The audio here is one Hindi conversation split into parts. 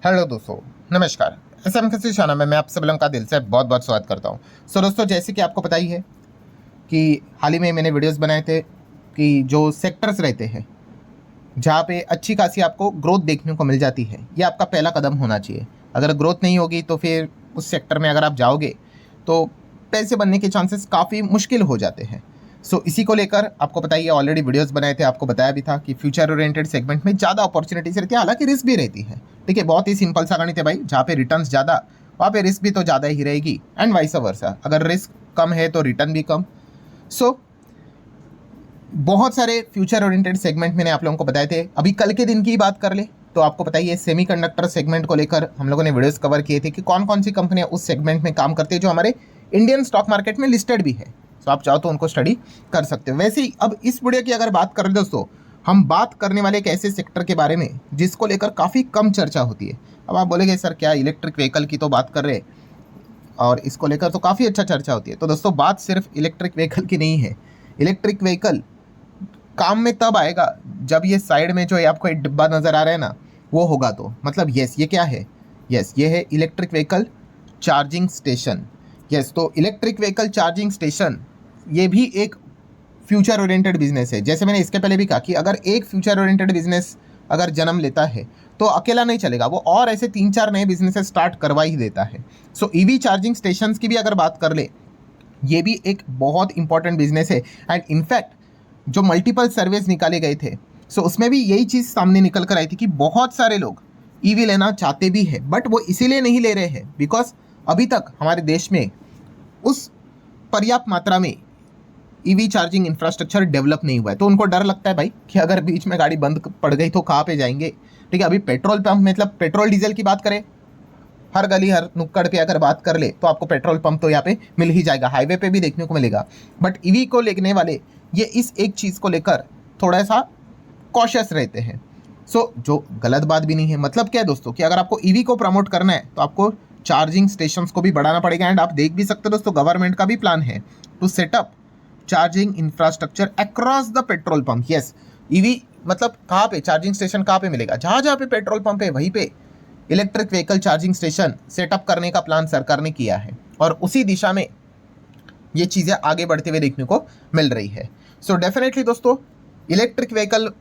हेलो दोस्तों, नमस्कार। एसएम किसी शाना में मैं आप सब लोगों का दिल से बहुत बहुत स्वागत करता हूं। दोस्तों, जैसे कि आपको पता ही है कि हाल ही में मैंने वीडियोस बनाए थे कि जो सेक्टर्स रहते हैं जहां पे अच्छी खासी आपको ग्रोथ देखने को मिल जाती है, ये आपका पहला कदम होना चाहिए। अगर ग्रोथ नहीं होगी तो फिर उस सेक्टर में अगर आप जाओगे तो पैसे बनने के चांसेस काफ़ी मुश्किल हो जाते हैं। इसी को लेकर आपको पता ही है, ऑलरेडी वीडियोस बनाए थे, आपको बताया भी था कि फ्यूचर ओरिएंटेड सेगमेंट में ज़्यादा अपॉर्चुनिटीज रहती है, हालांकि रिस्क भी रहती है। ठीक है, बहुत ही सिंपल सा गणित है भाई, जहाँ पे रिटर्न ज़्यादा वहाँ पे रिस्क भी तो ज़्यादा ही रहेगी, एंड वाइस वर्सा। अगर रिस्क कम है तो रिटर्न भी कम। सो बहुत सारे फ्यूचर ओरिएंटेड सेगमेंट मैंने आप लोगों को बताए थे। अभी कल के दिन की बात कर ले तो आपको पता ही है, सेमीकंडक्टर सेगमेंट को लेकर हम लोगों ने वीडियोस कवर किए थे कि कौन कौन सी कंपनियां उस सेगमेंट में काम करती है जो हमारे इंडियन स्टॉक मार्केट में लिस्टेड भी है। आप चाहो तो उनको स्टडी कर सकते हो। वैसे ही अब इस वीडियो की अगर बात करें दोस्तों, हम बात करने वाले एक ऐसे सेक्टर के बारे में जिसको लेकर काफ़ी कम चर्चा होती है। अब आप बोलेंगे सर क्या इलेक्ट्रिक व्हीकल की तो बात कर रहे हैं और इसको लेकर तो काफ़ी अच्छा चर्चा होती है। तो दोस्तों, बात सिर्फ इलेक्ट्रिक व्हीकल की नहीं है। इलेक्ट्रिक व्हीकल काम में तब आएगा जब ये साइड में जो है आपको एक डिब्बा नज़र आ रहा है ना, वो होगा। तो मतलब यस, ये क्या है? यस, ये है electric vehicle charging station. Yes, तो इलेक्ट्रिक व्हीकल चार्जिंग स्टेशन ये भी एक फ्यूचर ओरिएंटेड बिजनेस है। जैसे मैंने इसके पहले भी कहा कि अगर एक फ्यूचर ओरिएंटेड बिजनेस अगर जन्म लेता है तो अकेला नहीं चलेगा, वो और ऐसे 3-4 नए बिजनेसेस स्टार्ट करवा ही देता है। ईवी चार्जिंग स्टेशंस की भी अगर बात कर ले, ये भी एक बहुत इंपॉर्टेंट बिजनेस है। एंड इनफैक्ट जो मल्टीपल सर्वेज निकाले गए थे, उसमें भी यही चीज़ सामने निकल कर आई थी कि बहुत सारे लोग ईवी लेना चाहते भी है, बट वो इसीलिए नहीं ले रहे हैं बिकॉज अभी तक हमारे देश में उस पर्याप्त मात्रा में ईवी चार्जिंग इंफ्रास्ट्रक्चर डेवलप नहीं हुआ है। तो उनको डर लगता है भाई कि अगर बीच में गाड़ी बंद पड़ गई तो कहाँ पे जाएंगे। ठीक है, अभी पेट्रोल पंप मतलब पेट्रोल डीजल की बात करें, हर गली हर नुक्कड़ पे अगर बात कर ले तो आपको पेट्रोल पंप तो यहाँ पे मिल ही जाएगा, हाईवे पे भी देखने को मिलेगा। बट ईवी को लेने वाले ये इस एक चीज़ को लेकर थोड़ा सा कॉशियस रहते हैं। जो गलत बात भी नहीं है। मतलब क्या है दोस्तों कि अगर आपको ईवी को प्रमोट करना है तो आपको चार्जिंग स्टेशंस को भी बढ़ाना पड़ेगा। एंड आप देख भी सकते हो दोस्तों, गवर्नमेंट का भी प्लान है to set up charging infrastructure across the petrol pump. Yes, EV मतलब कहाँ पे चार्जिंग स्टेशन कहाँ पे मिलेगा? जहाँ जहाँ पे पेट्रोल पंप है वहीं पे electric vehicle charging station setup करने का प्लान सरकार ने किया है और उसी दिशा में ये चीज़ें आगे बढ़ते हुए देखने को मिल रही है। डेफिनेटली दोस्तों, इलेक्ट्रिक व्हीकल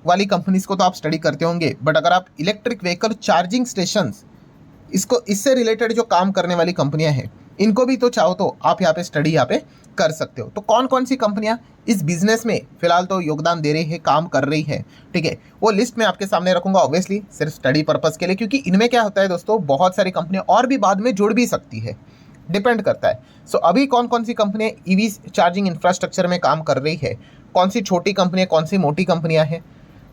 वाली कंपनीज को तो आप स्टडी करते होंगे, बट अगर आप इलेक्ट्रिक व्हीकल चार्जिंग स्टेशंस इससे रिलेटेड जो काम करने वाली कंपनियां हैं, इनको भी तो चाहो तो आप यहाँ पे स्टडी यहाँ पे कर सकते हो। तो कौन कौन सी कंपनियां इस बिजनेस में फिलहाल तो योगदान दे रही है, काम कर रही है, ठीक है, वो लिस्ट मैं आपके सामने रखूंगा ऑब्वियसली सिर्फ स्टडी पर्पस के लिए, क्योंकि इनमें क्या होता है दोस्तों, बहुत सारी कंपनियां और भी बाद में जुड़ भी सकती है, डिपेंड करता है। अभी कौन कौन सी कंपनियां ईवी चार्जिंग इंफ्रास्ट्रक्चर में काम कर रही है, कौन सी छोटी कंपनियां, कौन सी मोटी कंपनियां हैं,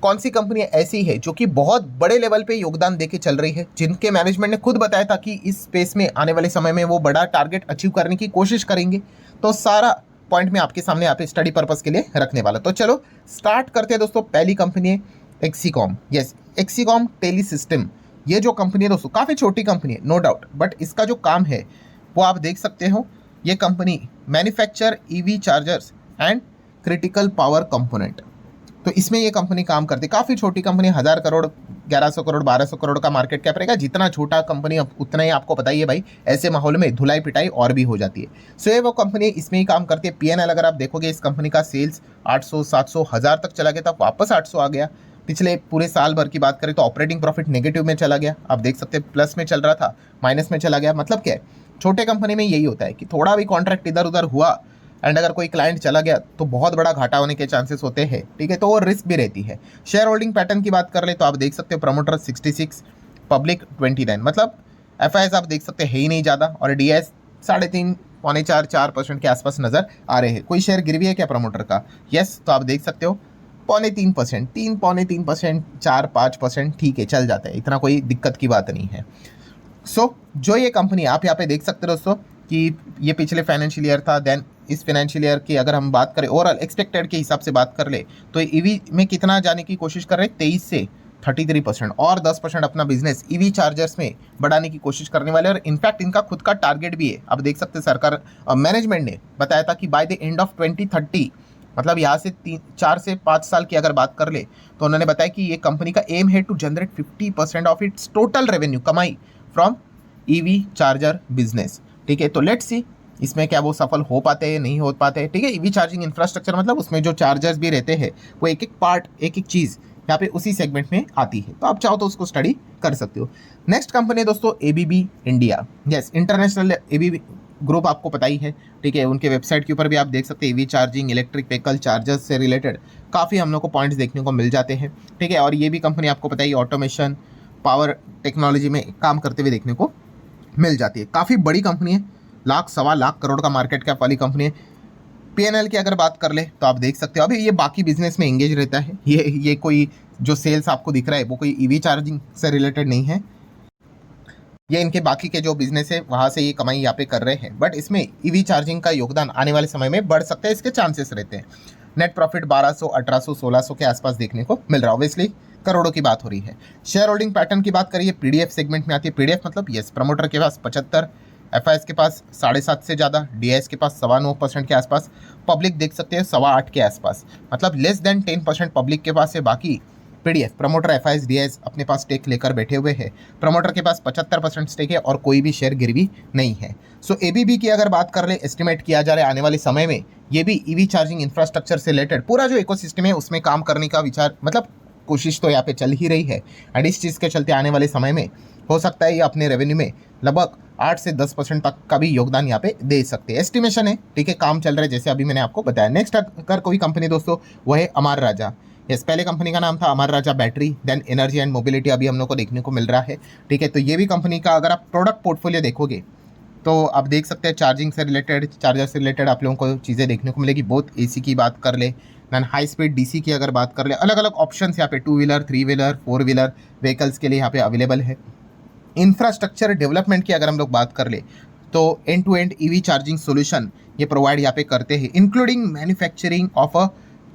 कौन सी कंपनियां ऐसी है जो कि बहुत बड़े लेवल पे योगदान देके चल रही है, जिनके मैनेजमेंट ने खुद बताया था कि इस स्पेस में आने वाले समय में वो बड़ा टारगेट अचीव करने की कोशिश करेंगे। तो सारा पॉइंट में आपके सामने यहाँ पे स्टडी पर्पस के लिए रखने वाला। तो चलो स्टार्ट करते हैं दोस्तों। पहली कंपनी है Exicom. Yes, Exicom tele system. ये जो कंपनी है दोस्तों, काफ़ी छोटी कंपनी है नो डाउट, बट इसका जो काम है वो आप देख सकते हो। ये company manufacture EV chargers and critical power component, तो इसमें ये कंपनी काम करती है। काफ़ी छोटी कंपनी, 1000 करोड़, 1100 करोड़, 1200 करोड़ का मार्केट कैप रहेगा। जितना छोटा कंपनी उतना ही आपको बताइए भाई, ऐसे माहौल में धुलाई पिटाई और भी हो जाती है। ये वो कंपनी इसमें ही काम करती है। पीएनएल अगर आप देखोगे, इस कंपनी का सेल्स 800, 700, 1000 तक चला गया था, वापस 800 आ गया। पिछले पूरे साल भर की बात करें तो ऑपरेटिंग प्रॉफिट नेगेटिव में चला गया, आप देख सकते हैं, प्लस में चल रहा था माइनस में चला गया। मतलब क्या है, छोटे कंपनी में यही होता है कि थोड़ा भी कॉन्ट्रैक्ट इधर उधर हुआ एंड अगर कोई क्लाइंट चला गया तो बहुत बड़ा घाटा होने के चांसेस होते हैं। ठीक है, तो वो रिस्क भी रहती है। शेयर होल्डिंग पैटर्न की बात कर ले तो आप देख सकते हो, प्रमोटर 66, पब्लिक 29, मतलब एफआईएस आप देख सकते हैं है ही नहीं ज़्यादा, और डीएस 3.5, 4.25% के आसपास नजर आ रहे हैं। कोई शेयर गिरवी है क्या प्रमोटर का? यस, तो आप देख सकते हो 3.25%, 3.25%, 4-5%, ठीक है, चल जाता है, इतना कोई दिक्कत की बात नहीं है। जो ये कंपनी आप यहाँ पे देख सकते हो दोस्तों कि ये पिछले फाइनेंशियल ईयर था, देन इस फाइनेंशियल ईयर की अगर हम बात करें ओवरऑल एक्सपेक्टेड के हिसाब से बात कर ले तो ईवी में कितना जाने की कोशिश कर रहे हैं, 23 से 33%, और 10% अपना बिजनेस ईवी चार्जर्स में बढ़ाने की कोशिश करने वाले। और इनफैक्ट इनका खुद का टारगेट भी है, आप देख सकते हैं, सरकार मैनेजमेंट ने बताया था कि बाय द एंड ऑफ 2030 मतलब यहाँ से 4 से 5 साल की अगर बात कर ले तो उन्होंने बताया कि ये कंपनी का एम है to generate 50% of its total revenue कमाई फ्रॉम ईवी चार्जर बिजनेस। ठीक है, तो लेट्स सी इसमें क्या वो सफल हो पाते हैं नहीं हो पाते हैं। ठीक है, ईवी चार्जिंग इंफ्रास्ट्रक्चर मतलब उसमें जो चार्जर्स भी रहते हैं वो एक एक पार्ट एक एक चीज़ यहाँ पे उसी सेगमेंट में आती है, तो आप चाहो तो उसको स्टडी कर सकते हो। नेक्स्ट कंपनी है दोस्तों ABB India. Yes, international ABB group आपको पता ही है। ठीक है, उनके वेबसाइट के ऊपर भी आप देख सकते हैं EV charging, electric vehicle chargers से रिलेटेड काफ़ी हम लोग को पॉइंट्स देखने को मिल जाते हैं। ठीक है, और ये भी कंपनी आपको पता ही ऑटोमेशन पावर टेक्नोलॉजी में काम करते हुए देखने को मिल जाती है। काफ़ी बड़ी कंपनी है, लाख सवा लाख करोड़ का मार्केट कैप वाली कंपनी है। पीएनएल की अगर बात कर ले तो आप देख सकते हो अभी ये बाकी बिजनेस में एंगेज रहता है। ये कोई जो सेल्स आपको दिख रहा है वो कोई ईवी चार्जिंग से रिलेटेड नहीं है, ये इनके बाकी के जो बिजनेस है वहाँ से ये कमाई यहाँ पे कर रहे हैं। बट इसमें ईवी चार्जिंग का योगदान आने वाले समय में बढ़ सकता है, इसके चांसेस रहते हैं। नेट प्रॉफिट 1200, 1800, 1600 के आसपास देखने को मिल रहा है। ऑब्वियसली करोड़ों की बात हो रही है। शेयर होल्डिंग पैटर्न की बात करिए, पीडीएफ सेगमेंट में आती है। पीडीएफ मतलब यस, प्रमोटर के पास 75, एफआईएस के पास 7.5 से ज़्यादा, डीआईएस के पास 9.25% के आसपास, पब्लिक देख सकते हैं 8.25 के आसपास, मतलब लेस देन 10% पब्लिक के पास है। बाकी पीडीएफ प्रमोटर एफआईएस डीआईएस अपने पास स्टेक लेकर बैठे हुए हैं। प्रमोटर के पास 75% स्टेक है और कोई भी शेयर गिरवी नहीं है। सो एबीबी की अगर बात कर ले, एस्टिमेट किया जा रहा है आने वाले समय में ये भी ईवी चार्जिंग इंफ्रास्ट्रक्चर से रिलेटेड पूरा जो इकोसिस्टम है उसमें काम करने का विचार, मतलब कोशिश तो यहाँ पे चल ही रही है। एंड इस चीज़ के चलते आने वाले समय में हो सकता है ये अपने रेवेन्यू में लगभग 8 से 10% तक का भी योगदान यहाँ पे दे सकते हैं। एस्टिमेशन है, ठीक है, काम चल रहा है जैसे अभी मैंने आपको बताया। नेक्स्ट अगर कोई कंपनी दोस्तों वो है अमर राजा। यस, पहले कंपनी का नाम था Amara Raja battery, then energy and mobility अभी हम लोग को देखने को मिल रहा है। ठीक है, तो ये भी कंपनी का अगर आप प्रोडक्ट पोर्टफोलियो देखोगे तो आप देख सकते हैं चार्जिंग से रिलेटेड, चार्जर से रिलेटेड आप लोगों को चीज़ें देखने को मिलेगी। बहुत एसी की बात कर ले, दैन हाई स्पीड डीसी की अगर बात कर ले, अलग अलग ऑप्शंस यहाँ पे 2 व्हीलर, 3 व्हीलर, 4 व्हीलर व्हीकल्स के लिए यहाँ पे अवेलेबल है। इंफ्रास्ट्रक्चर डेवलपमेंट की अगर हम लोग बात कर ले तो end to end EV charging solution ये प्रोवाइड यहाँ पे करते हैं, including manufacturing of a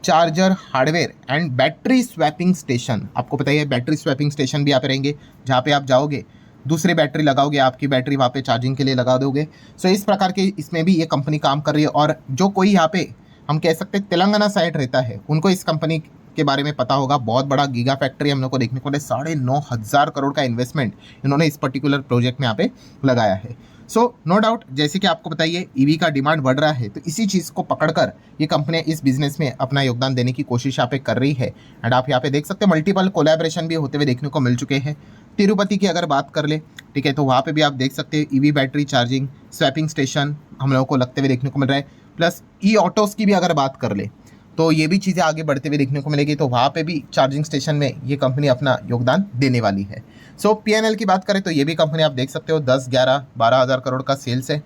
charger hardware and battery swapping station. आपको पता ही है बैटरी स्वैपिंग स्टेशन भी यहाँ पे रहेंगे, जहाँ पे आप जाओगे दूसरी बैटरी लगाओगे, आपकी बैटरी वहाँ पे चार्जिंग के लिए लगा दोगे। सो इस प्रकार के इसमें भी ये कंपनी काम कर रही है। और जो कोई यहाँ पे हम कह सकते हैं तेलंगाना साइड रहता है उनको इस कंपनी के बारे में पता होगा। बहुत बड़ा गीगा फैक्ट्री हम लोग को देखने को मिले, 9,500 करोड़ का इन्वेस्टमेंट इन्होंने इस पर्टिकुलर प्रोजेक्ट में यहाँ पे लगाया है। सो नो डाउट, जैसे कि आपको बताइए ईवी का डिमांड बढ़ रहा है, तो इसी चीज़ को पकड़कर ये कंपनियां इस बिजनेस में अपना योगदान देने की कोशिश यहाँ पे कर रही है। एंड आप यहाँ पे देख सकते हैं मल्टीपल कोलैबोरेशन भी होते हुए देखने को मिल चुके हैं। तिरुपति की अगर बात कर ले, ठीक है, तो वहाँ पे भी आप देख सकते हैं EV battery charging swapping station हम लोगों को लगते हुए देखने को मिल रहा है। प्लस ई ऑटोज़ की भी अगर बात कर ले तो ये भी चीज़ें आगे बढ़ते हुए देखने को मिलेगी, तो वहाँ पे भी चार्जिंग स्टेशन में ये कंपनी अपना योगदान देने वाली है। सो पीएनएल की बात करें तो ये भी कंपनी आप देख सकते हो 10, 11, 12,000 करोड़ का सेल्स है।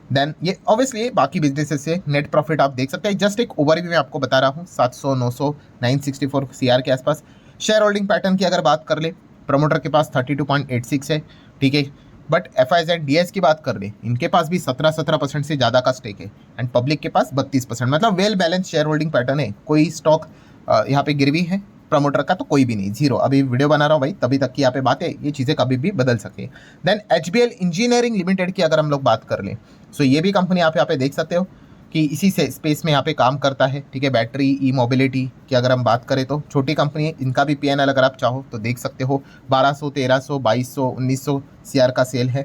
देन ये ऑब्वियसली बाकी बिजनेसेस से नेट प्रॉफिट आप देख सकते हैं। जस्ट एक ओवरव्यू में आपको बता रहा हूँ, 700, 900, 964 सीआर के आसपास। शेयर होल्डिंग पैटर्न की अगर बात कर ले, प्रमोटर के पास 32.86 है, ठीक है, बट एफआईएस एंड डीएस की बात कर ले इनके पास भी 17% से ज़्यादा का स्टेक है एंड पब्लिक के पास 32%, मतलब well balance share holding pattern है। कोई स्टॉक यहाँ पे गिरवी है प्रमोटर का तो कोई भी नहीं, जीरो। अभी वीडियो बना रहा हूँ भाई, तभी तक की यहाँ पे बात है, ये चीज़ें कभी भी बदल सके। देन एचबीएल इंजीनियरिंग लिमिटेड की अगर हम लोग बात कर लें, सो ये भी कंपनी आप यहाँ पे देख सकते हो कि इसी से स्पेस में यहाँ पे काम करता है, ठीक है। बैटरी ई मोबिलिटी की अगर हम बात करें तो छोटी कंपनी है, इनका भी पीएनएल अगर आप चाहो तो देख सकते हो, 1200, 1300, 2200, 1900 सीआर का सेल है।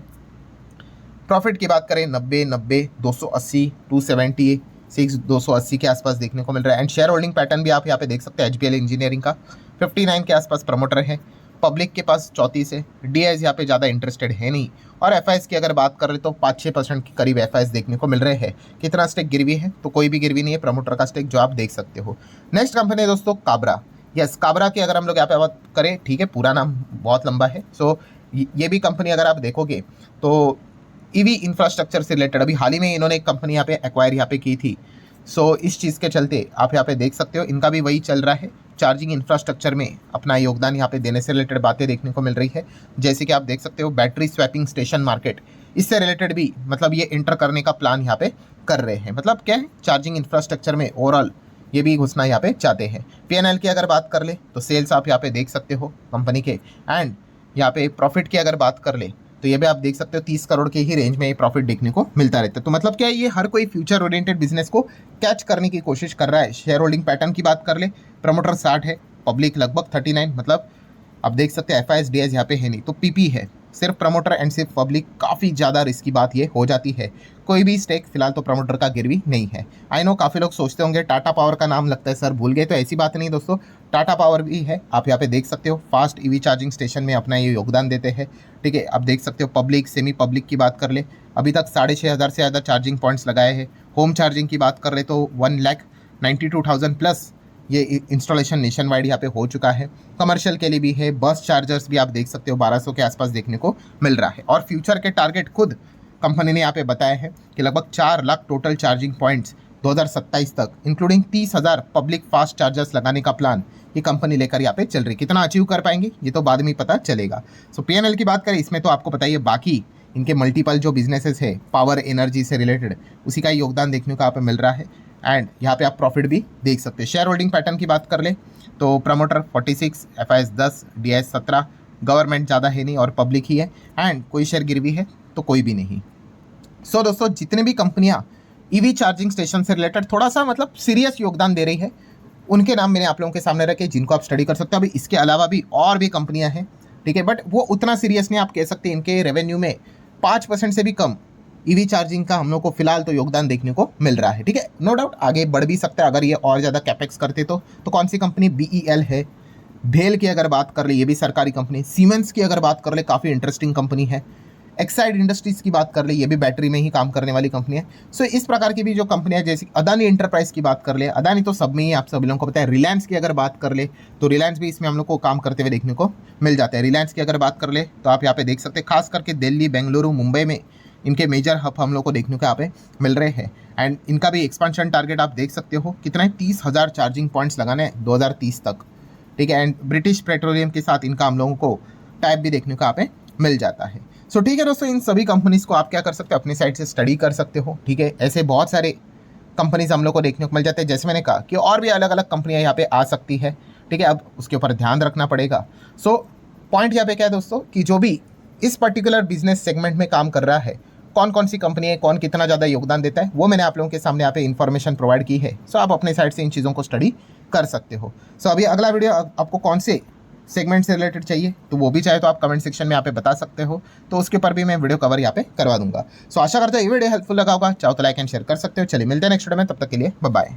प्रॉफिट की बात करें 90, 280, 276, 280 के आसपास देखने को मिल रहा है। एंड शेयर होल्डिंग पैटर्न भी आप यहाँ पे देख सकते हैं एचबीएल इंजीनियरिंग का 59 के आसपास प्रमोटर है, पब्लिक के पास 34 है, डीआईएस यहाँ पे ज़्यादा इंटरेस्टेड है नहीं। और एफआईएस की अगर बात करें तो 5-6% के करीब एफआईएस देखने को मिल रहे हैं। कितना स्टेक गिरवी है तो कोई भी गिरवी नहीं है, प्रमोटर का स्टेक जो आप देख सकते हो। नेक्स्ट कंपनी है दोस्तों काबरा। यस, काबरा की अगर हम लोग यहाँ पे बात करें, ठीक है, पूरा नाम बहुत लंबा है। सो ये भी कंपनी अगर आप देखोगे तो ईवी इंफ्रास्ट्रक्चर से रिलेटेड अभी हाल ही में इन्होंने एक कंपनी यहाँ पे एक्वायर यहाँ पे की थी। सो इस चीज़ के चलते आप यहाँ पे देख सकते हो इनका भी वही चल रहा है, चार्जिंग इंफ्रास्ट्रक्चर में अपना योगदान यहाँ पे देने से रिलेटेड बातें देखने को मिल रही है। जैसे कि आप देख सकते हो बैटरी स्वैपिंग स्टेशन मार्केट, इससे रिलेटेड भी मतलब ये एंटर करने का प्लान यहाँ पे कर रहे हैं। मतलब क्या है, चार्जिंग इंफ्रास्ट्रक्चर में ओवरऑल ये भी घुसना यहाँ पे चाहते हैं। पीएनएल की अगर बात कर ले तो सेल्स आप यहाँ पे देख सकते हो कंपनी के, एंड यहाँ पे प्रॉफिट की अगर बात कर ले तो ये भी आप देख सकते हो 30 करोड़ के ही रेंज में ये प्रॉफिट देखने को मिलता रहता है। तो मतलब क्या है, ये हर कोई फ्यूचर ओरिएंटेड बिजनेस को कैच करने की कोशिश कर रहा है। शेयर होल्डिंग पैटर्न की बात कर ले, प्रमोटर 60 है, पब्लिक लगभग 39, मतलब आप देख सकते हैं FIS DIS यहाँ पे है नहीं, तो PP है, सिर्फ प्रमोटर एंड सिर्फ पब्लिक। काफ़ी ज़्यादा रिस्की बात ये हो जाती है। कोई भी स्टेक फिलहाल तो प्रमोटर का गिरवी नहीं है। आई नो काफ़ी लोग सोचते होंगे टाटा पावर का नाम लगता है सर भूल गए, तो ऐसी बात नहीं दोस्तों, टाटा पावर भी है। आप यहाँ पे देख सकते हो फास्ट EV चार्जिंग स्टेशन में अपना ये योगदान देते हैं। ठीक है, आप देख सकते हो पब्लिक सेमी पब्लिक की बात कर ले, अभी तक 6,500 से ज़्यादा चार्जिंग पॉइंट्स लगाए हैं। होम चार्जिंग की बात कर ले तो 1,92,000 प्लस ये इंस्टॉलेशन नेशन वाइड यहाँ पे हो चुका है। कमर्शियल के लिए भी है, बस चार्जर्स भी आप देख सकते हो 1200 के आसपास देखने को मिल रहा है। और फ्यूचर के टारगेट खुद कंपनी ने यहाँ पे बताया है कि लगभग 4 लाख टोटल चार्जिंग पॉइंट्स 2027 तक, इंक्लूडिंग 30,000 पब्लिक फास्ट चार्जर्स लगाने का प्लान ये कंपनी लेकर यहाँ पे चल रही। कितना अचीव कर पाएंगे ये तो बाद में पता चलेगा। सो PNL की बात करें, इसमें तो आपको बताइए बाकी इनके मल्टीपल जो बिजनेसेस है पावर एनर्जी से रिलेटेड, उसी का योगदान देखने को यहाँ पे मिल रहा है। एंड यहाँ पे आप प्रॉफिट भी देख सकते हैं। शेयर होल्डिंग पैटर्न की बात कर ले तो प्रमोटर 46, FIS 10, DIS 17, गवर्नमेंट ज़्यादा है नहीं और पब्लिक ही है। एंड कोई शेयर गिरवी है तो कोई भी नहीं। सो दोस्तों, जितने भी कंपनियाँ EV चार्जिंग स्टेशन से रिलेटेड थोड़ा सा मतलब सीरियस योगदान दे रही है, उनके नाम मैंने आप लोगों के सामने रखे, जिनको आप स्टडी कर सकते हो। अभी इसके अलावा भी और भी कंपनियाँ हैं, ठीक है, बट वो उतना सीरियस नहीं आप कह सकते। इनके रेवेन्यू में 5% से भी कम EV चार्जिंग का हम लोग को फिलहाल तो योगदान देखने को मिल रहा है। ठीक है, नो डाउट आगे बढ़ भी सकता है अगर ये और ज़्यादा कैपेक्स करते तो कौन सी कंपनी, BEL है, भेल की अगर बात कर ले ये भी सरकारी कंपनी, सीमेंस की अगर बात कर ले काफ़ी इंटरेस्टिंग कंपनी है, एक्साइड इंडस्ट्रीज़ की बात कर ले ये भी बैटरी में ही काम करने वाली कंपनी है। सो इस प्रकार की भी जो कंपनियां, जैसे अदानी एंटरप्राइज की बात कर ले, अदानी तो सब में ही आप सभी लोगों को पता है। रिलायंस की अगर बात कर ले तो रिलायंस भी इसमें हम लोग को काम करते हुए देखने को मिल जाता है। रिलायंस की अगर बात कर ले तो आप यहाँ पे देख सकते हैं, खास करके दिल्ली, बेंगलुरु, मुंबई में इनके मेजर हब हम लोग को देखने को यहाँ पे मिल रहे हैं। एंड इनका भी एक्सपांशन टारगेट आप देख सकते हो कितना है, 30,000 चार्जिंग पॉइंट्स लगाने हैं 2030 तक। ठीक है, एंड ब्रिटिश पेट्रोलियम के साथ इनका हम लोगों को टाइप भी देखने को यहाँ पे मिल जाता है। सो ठीक है दोस्तों, इन सभी कंपनीज को आप क्या कर सकते हो, अपनी साइड से स्टडी कर सकते हो। ठीक है, ऐसे बहुत सारे कंपनीज हम लोग को देखने को मिल जाते हैं। जैसे मैंने कहा कि और भी अलग अलग कंपनियां यहाँ पे आ सकती है। ठीक है, अब उसके ऊपर ध्यान रखना पड़ेगा। सो पॉइंट यहाँ पे क्या है दोस्तों, कि जो भी इस पर्टिकुलर बिजनेस सेगमेंट में काम कर रहा है, कौन कौन सी कंपनी है, कौन कितना ज़्यादा योगदान देता है, वो मैंने आप लोगों के सामने यहाँ पे इन्फॉर्मेशन प्रोवाइड की है। सो आप अपने साइड से इन चीज़ों को स्टडी कर सकते हो। सो अभी अगला वीडियो आपको कौन से सेगमेंट से रिलेटेड चाहिए तो वो भी चाहे तो आप कमेंट सेक्शन में यहाँ पे बता सकते हो, तो उसके ऊपर भी मैं वीडियो कवर यहाँ पे करवा दूंगा। सो आशा करता हूँ ये वीडियो हेल्पफुल लगा होगा, चाहो तो लाइक एंड शेयर कर सकते हो। चलिए मिलते हैं नेक्स्ट वीडियो में, तब तक के लिए बाय बाय।